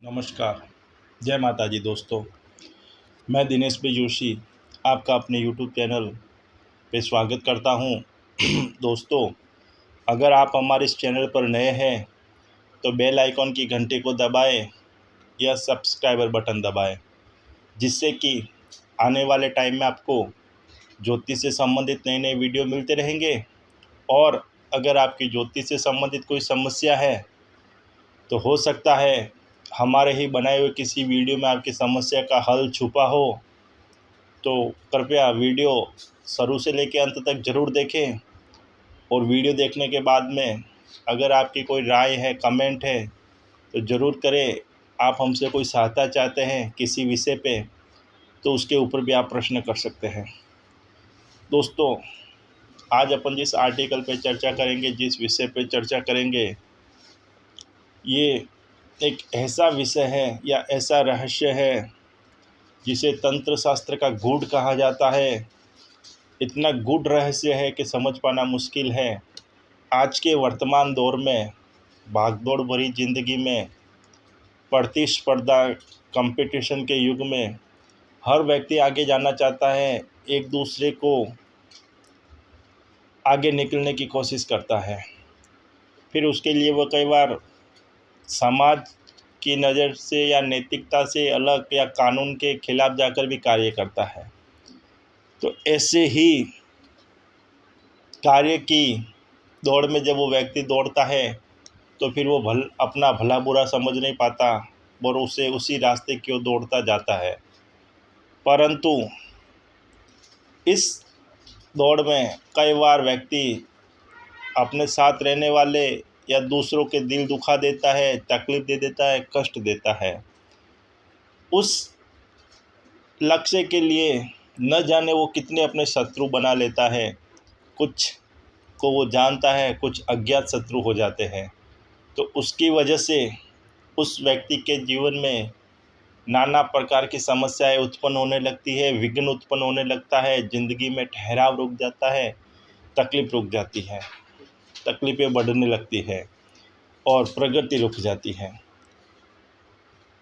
नमस्कार, जय माता जी दोस्तों। मैं दिनेश भाई जोशी आपका अपने यूट्यूब चैनल पे स्वागत करता हूँ। दोस्तों, अगर आप हमारे इस चैनल पर नए हैं तो बेल आइकॉन की घंटी को दबाएं या सब्सक्राइबर बटन दबाएं, जिससे कि आने वाले टाइम में आपको ज्योतिष से संबंधित नए नए वीडियो मिलते रहेंगे। और अगर आपकी ज्योतिष से संबंधित कोई समस्या है तो हो सकता है हमारे ही बनाए हुए किसी वीडियो में आपकी समस्या का हल छुपा हो। तो कृपया वीडियो शुरू से लेकर अंत तक ज़रूर देखें। और वीडियो देखने के बाद में अगर आपकी कोई राय है, कमेंट है तो ज़रूर करें। आप हमसे कोई सहायता चाहते हैं किसी विषय पे तो उसके ऊपर भी आप प्रश्न कर सकते हैं। दोस्तों, आज अपन जिस आर्टिकल पे चर्चा करेंगे, जिस विषय पे चर्चा करेंगे, ये एक ऐसा विषय है या ऐसा रहस्य है जिसे तंत्र शास्त्र का गूढ़ कहा जाता है। इतना गूढ़ रहस्य है कि समझ पाना मुश्किल है। आज के वर्तमान दौर में, भागदौड़ भरी ज़िंदगी में, प्रतिस्पर्धा कंपटीशन के युग में हर व्यक्ति आगे जाना चाहता है, एक दूसरे को आगे निकलने की कोशिश करता है। फिर उसके लिए वो कई बार समाज की नज़र से या नैतिकता से अलग या कानून के खिलाफ जाकर भी कार्य करता है। तो ऐसे ही कार्य की दौड़ में जब वो व्यक्ति दौड़ता है तो फिर वो अपना भला बुरा समझ नहीं पाता और उसे उसी रास्ते की ओर दौड़ता जाता है। परंतु इस दौड़ में कई बार व्यक्ति अपने साथ रहने वाले या दूसरों के दिल दुखा देता है, तकलीफ़ दे देता है, कष्ट देता है। उस लक्ष्य के लिए न जाने वो कितने अपने शत्रु बना लेता है। कुछ को वो जानता है, कुछ अज्ञात शत्रु हो जाते हैं। तो उसकी वजह से उस व्यक्ति के जीवन में नाना प्रकार की समस्याएं उत्पन्न होने लगती है, विघ्न उत्पन्न होने लगता है, ज़िंदगी में ठहराव रुक जाता है, तकलीफ़ रुक जाती है, तकलीफ़ें बढ़ने लगती है और प्रगति रुक जाती है।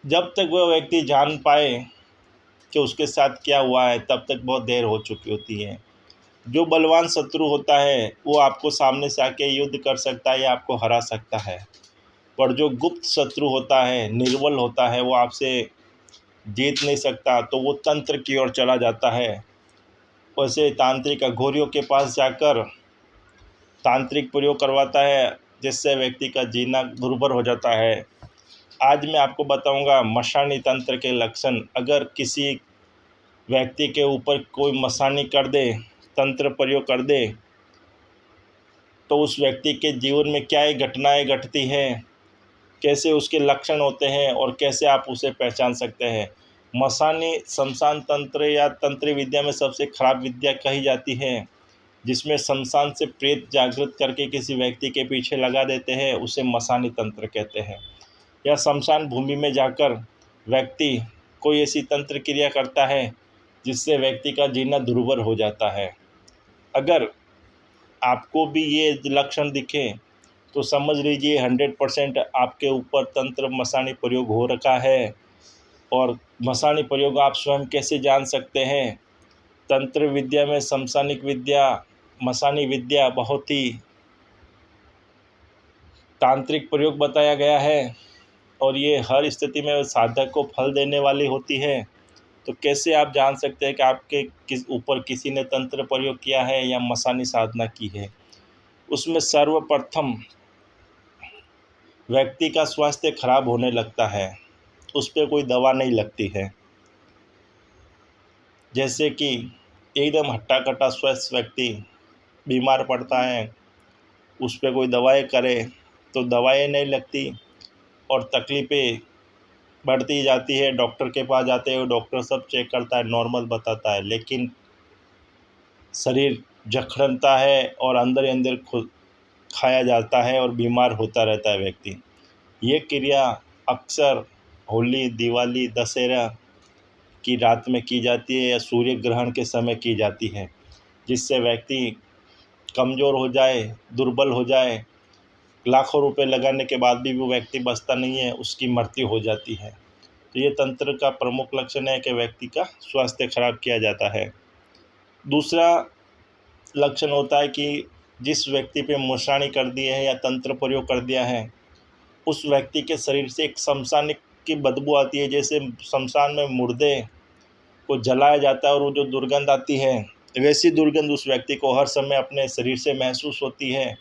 जब तक वह व्यक्ति जान पाए कि उसके साथ क्या हुआ है, तब तक बहुत देर हो चुकी होती है। जो बलवान शत्रु होता है वो आपको सामने से आके युद्ध कर सकता है या आपको हरा सकता है, पर जो गुप्त शत्रु होता है, निर्बल होता है, वो आपसे जीत नहीं सकता। तो वो तंत्र की ओर चला जाता है। वैसे तांत्रिक अघोरियों के पास जाकर तांत्रिक प्रयोग करवाता है, जिससे व्यक्ति का जीना दुर्भर हो जाता है। आज मैं आपको बताऊंगा मशानी तंत्र के लक्षण। अगर किसी व्यक्ति के ऊपर कोई मशानी कर दे, तंत्र प्रयोग कर दे, तो उस व्यक्ति के जीवन में क्या ही घटनाएं घटती हैं, कैसे उसके लक्षण होते हैं और कैसे आप उसे पहचान सकते हैं। मशानी शमशान तंत्र या तंत्र विद्या में सबसे खराब विद्या कही जाती है, जिसमें शमशान से प्रेत जागृत करके किसी व्यक्ति के पीछे लगा देते हैं, उसे मशानी तंत्र कहते हैं। या शमशान भूमि में जाकर व्यक्ति कोई ऐसी तंत्र क्रिया करता है जिससे व्यक्ति का जीना दुर्भर हो जाता है। अगर आपको भी ये लक्षण दिखे तो समझ लीजिए 100% आपके ऊपर तंत्र मशानी प्रयोग हो रखा है। और मशानी प्रयोग आप स्वयं कैसे जान सकते हैं? तंत्र विद्या में शमशानिक विद्या, मशानी विद्या बहुत ही तांत्रिक प्रयोग बताया गया है और ये हर स्थिति में साधक को फल देने वाली होती है। तो कैसे आप जान सकते हैं कि आपके किस ऊपर किसी ने तंत्र प्रयोग किया है या मशानी साधना की है? उसमें सर्वप्रथम व्यक्ति का स्वास्थ्य खराब होने लगता है, उस पर कोई दवा नहीं लगती है। जैसे कि एकदम हट्टा कट्टा स्वस्थ व्यक्ति बीमार पड़ता है, उस पर कोई दवाएं करे तो दवाएं नहीं लगती और तकलीफ़ें बढ़ती जाती है। डॉक्टर के पास जाते हैं, डॉक्टर सब चेक करता है, नॉर्मल बताता है, लेकिन शरीर जकड़ता है और अंदर ही अंदर खुद खाया जाता है और बीमार होता रहता है व्यक्ति। ये क्रिया अक्सर होली, दिवाली, दशहरा की रात में की जाती है या सूर्य ग्रहण के समय की जाती है, जिससे व्यक्ति कमज़ोर हो जाए, दुर्बल हो जाए लाखों रुपए लगाने के बाद भी वो व्यक्ति बचता नहीं है, उसकी मृत्यु हो जाती है। तो ये तंत्र का प्रमुख लक्षण है कि व्यक्ति का स्वास्थ्य खराब किया जाता है। दूसरा लक्षण होता है कि जिस व्यक्ति पे मूर्छाणी कर दिए है या तंत्र प्रयोग कर दिया है, उस व्यक्ति के शरीर से एक शमशानिक की बदबू आती है। जैसे शमशान में मुर्दे को जलाया जाता है और वो जो दुर्गंध आती है, वैसी दुर्गंध उस व्यक्ति को हर समय अपने शरीर से महसूस होती है।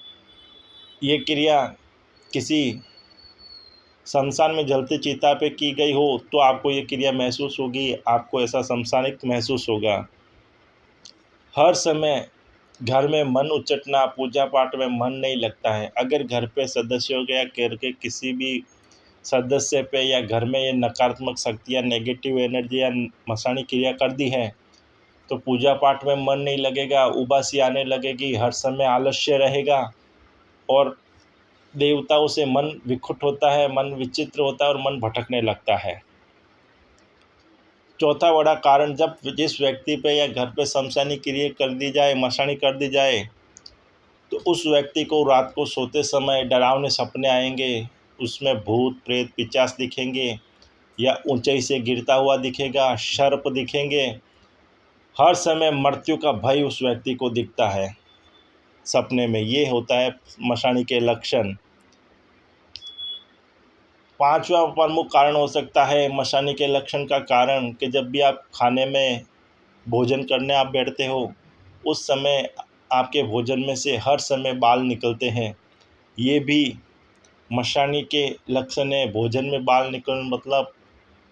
ये क्रिया किसी शमशान में जलती चिता पे की गई हो तो आपको ये क्रिया महसूस होगी, आपको ऐसा शमशानिक महसूस होगा। हर समय घर में मन उचटना, पूजा पाठ में मन नहीं लगता है। अगर घर पे सदस्यों के या घर के किसी भी सदस्य पे या घर में ये नकारात्मक शक्तियाँ, नेगेटिव एनर्जी या मसाणी क्रिया कर दी है तो पूजा पाठ में मन नहीं लगेगा, उबासी आने लगेगी, हर समय आलस्य रहेगा और देवताओं से मन विखुट होता है, मन विचित्र होता है और मन भटकने लगता है। चौथा बड़ा कारण, जब जिस व्यक्ति पे या घर पे शमशानी क्रिया कर दी जाए, मसाणी कर दी जाए, तो उस व्यक्ति को रात को सोते समय डरावने सपने आएंगे। उसमें भूत प्रेत पिशाच दिखेंगे या ऊंचाई से गिरता हुआ दिखेगा, सर्प दिखेंगे। हर समय मृत्यु का भय उस व्यक्ति को दिखता है सपने में। ये होता है मशाणी के लक्षण। पांचवा प्रमुख कारण हो सकता है मशानी के लक्षण का कारण कि जब भी आप खाने में भोजन करने आप बैठते हो, उस समय आपके भोजन में से हर समय बाल निकलते हैं। ये भी मशानी के लक्षण है। भोजन में बाल निकलना मतलब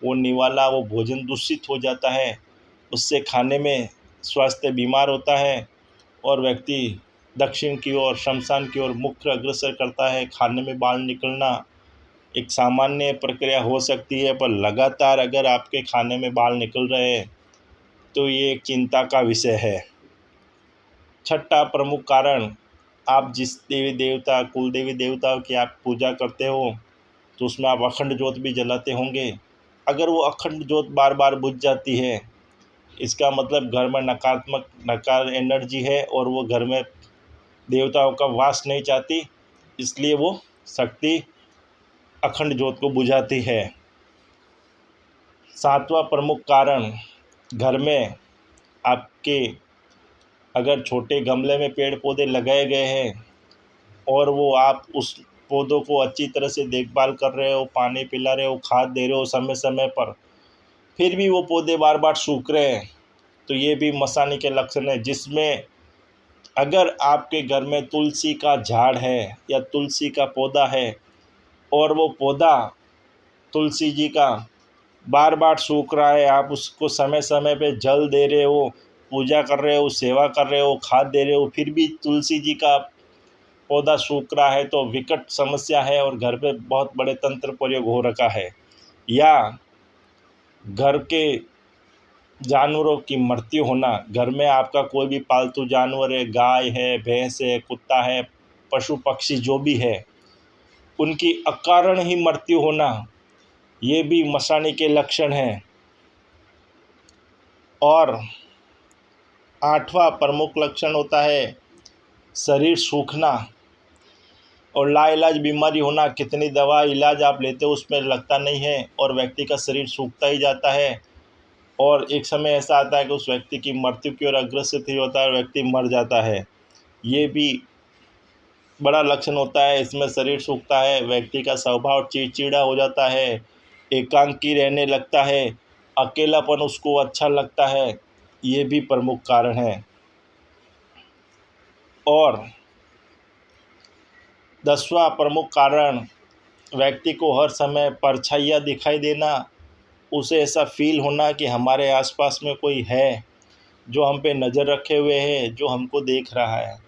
वो निवाला, वो भोजन दूषित हो जाता है, उससे खाने में स्वास्थ्य बीमार होता है और व्यक्ति दक्षिण की ओर, शमशान की ओर मुख अग्रसर करता है। खाने में बाल निकलना एक सामान्य प्रक्रिया हो सकती है, पर लगातार अगर आपके खाने में बाल निकल रहे हैं तो ये एक चिंता का विषय है। छठा प्रमुख कारण, आप जिस देवी देवता, कुल देवी देवताओं की आप पूजा करते हो तो उसमें आप अखंड ज्योत भी जलाते होंगे। अगर वो अखंड ज्योत बार बार बुझ जाती है, इसका मतलब घर में नकार एनर्जी है और वो घर में देवताओं का वास नहीं चाहती, इसलिए वो शक्ति अखंड ज्योत को बुझाती है। सातवां प्रमुख कारण, घर में आपके अगर छोटे गमले में पेड़ पौधे लगाए गए हैं और वो आप उस पौधों को अच्छी तरह से देखभाल कर रहे हो, पानी पिला रहे हो, खाद दे रहे हो समय समय पर, फिर भी वो पौधे बार बार सूख रहे हैं, तो ये भी मसानी के लक्षण है। जिसमें अगर आपके घर में तुलसी का झाड़ है या तुलसी का पौधा है और वो पौधा तुलसी जी का बार बार सूख रहा है, आप उसको समय समय पे जल दे रहे हो, पूजा कर रहे हो, सेवा कर रहे हो, खाद दे रहे हो, फिर भी तुलसी जी का पौधा सूख रहा है, तो विकट समस्या है और घर पे बहुत बड़े तंत्र प्रयोग हो रखा है। या घर के जानवरों की मृत्यु होना, घर में आपका कोई भी पालतू जानवर है, गाय है, भैंस है, कुत्ता है, पशु पक्षी जो भी है, उनकी अकारण ही मृत्यु होना, ये भी मशानी के लक्षण हैं। और आठवां प्रमुख लक्षण होता है शरीर सूखना और लाइलाज बीमारी होना। कितनी दवा इलाज आप लेते हो उसमें लगता नहीं है और व्यक्ति का शरीर सूखता ही जाता है और एक समय ऐसा आता है कि उस व्यक्ति की मृत्यु की ओर अग्रसर ही होता है और व्यक्ति मर जाता है। ये भी बड़ा लक्षण होता है। इसमें शरीर सूखता है, व्यक्ति का स्वभाव चिड़चिड़ा हो जाता है, एकांकी रहने लगता है, अकेलापन उसको अच्छा लगता है। ये भी प्रमुख कारण है। और 10वां प्रमुख कारण, व्यक्ति को हर समय परछाइयाँ दिखाई देना, उसे ऐसा फील होना कि हमारे आसपास में कोई है जो हम पे नज़र रखे हुए है, जो हमको देख रहा है।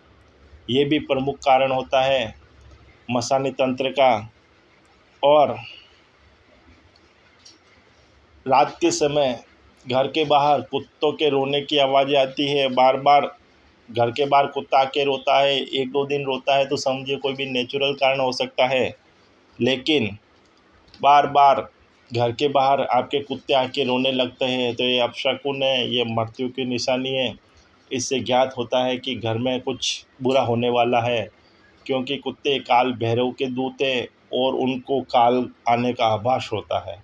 ये भी प्रमुख कारण होता है मसानी तंत्र का। और रात के समय घर के बाहर कुत्तों के रोने की आवाज़ें आती है, बार बार घर के बाहर कुत्ता आके रोता है, एक दो दिन रोता है तो समझिए कोई भी नेचुरल कारण हो सकता है, लेकिन बार बार घर के बाहर आपके कुत्ते आके रोने लगते हैं तो ये अपशकुन है, ये मृत्यु की निशानी है। इससे ज्ञात होता है कि घर में कुछ बुरा होने वाला है, क्योंकि कुत्ते काल भैरव के दूत हैं और उनको काल आने का आभास होता है।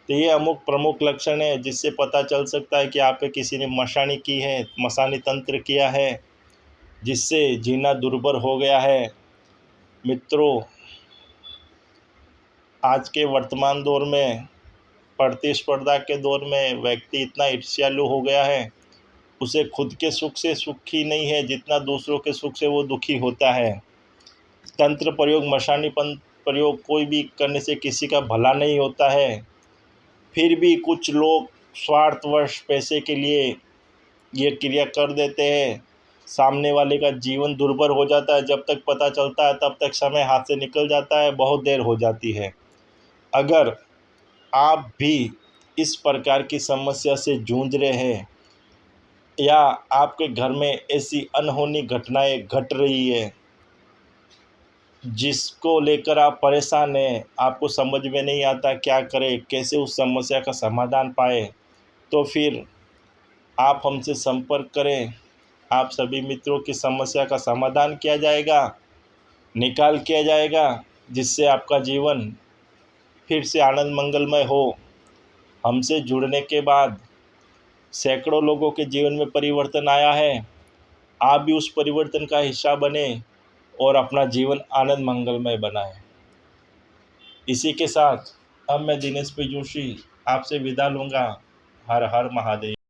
तो ये अमुक प्रमुख लक्षण है जिससे पता चल सकता है कि आप पे किसी ने मशानी की है, मसानी तंत्र किया है, जिससे जीना दुर्भर हो गया है। मित्रों, आज के वर्तमान दौर में, प्रतिस्पर्धा के दौर में व्यक्ति इतना ईर्ष्यालु हो गया है, उसे खुद के सुख से सुखी नहीं है जितना दूसरों के सुख से वो दुखी होता है। तंत्र प्रयोग, मशानी प्रयोग कोई भी करने से किसी का भला नहीं होता है। फिर भी कुछ लोग स्वार्थवश पैसे के लिए ये क्रिया कर देते हैं। सामने वाले का जीवन दुर्भर हो जाता है। जब तक पता चलता है तब तक समय हाथ से निकल जाता है, बहुत देर हो जाती है। अगर आप भी इस प्रकार की समस्या से जूझ रहे हैं या आपके घर में ऐसी अनहोनी घटनाएं घट रही है जिसको लेकर आप परेशान हैं, आपको समझ में नहीं आता क्या करें, कैसे उस समस्या का समाधान पाए, तो फिर आप हमसे संपर्क करें। आप सभी मित्रों की समस्या का समाधान किया जाएगा, निकाल किया जाएगा, जिससे आपका जीवन फिर से आनंद मंगलमय हो। हमसे जुड़ने के बाद सैकड़ों लोगों के जीवन में परिवर्तन आया है। आप भी उस परिवर्तन का हिस्सा बने और अपना जीवन आनंद मंगलमय बनाएं। इसी के साथ अब मैं दिनेश पी जोशी आपसे विदा लूँगा। हर हर महादेव।